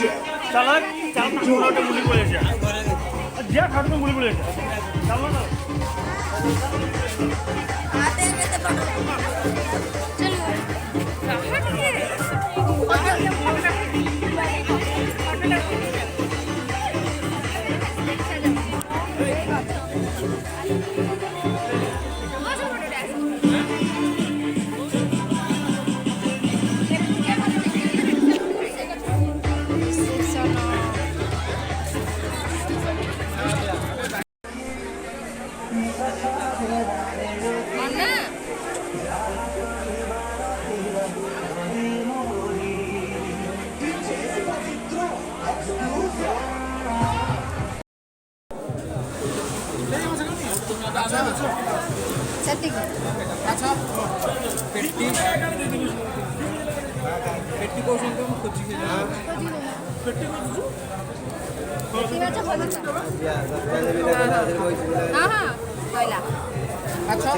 चला चाल मुलाटे मुली पळायच्या ज्या खाडून मुली पळायच्या चालू ना पेटी पोषण करून खोजी अच्छा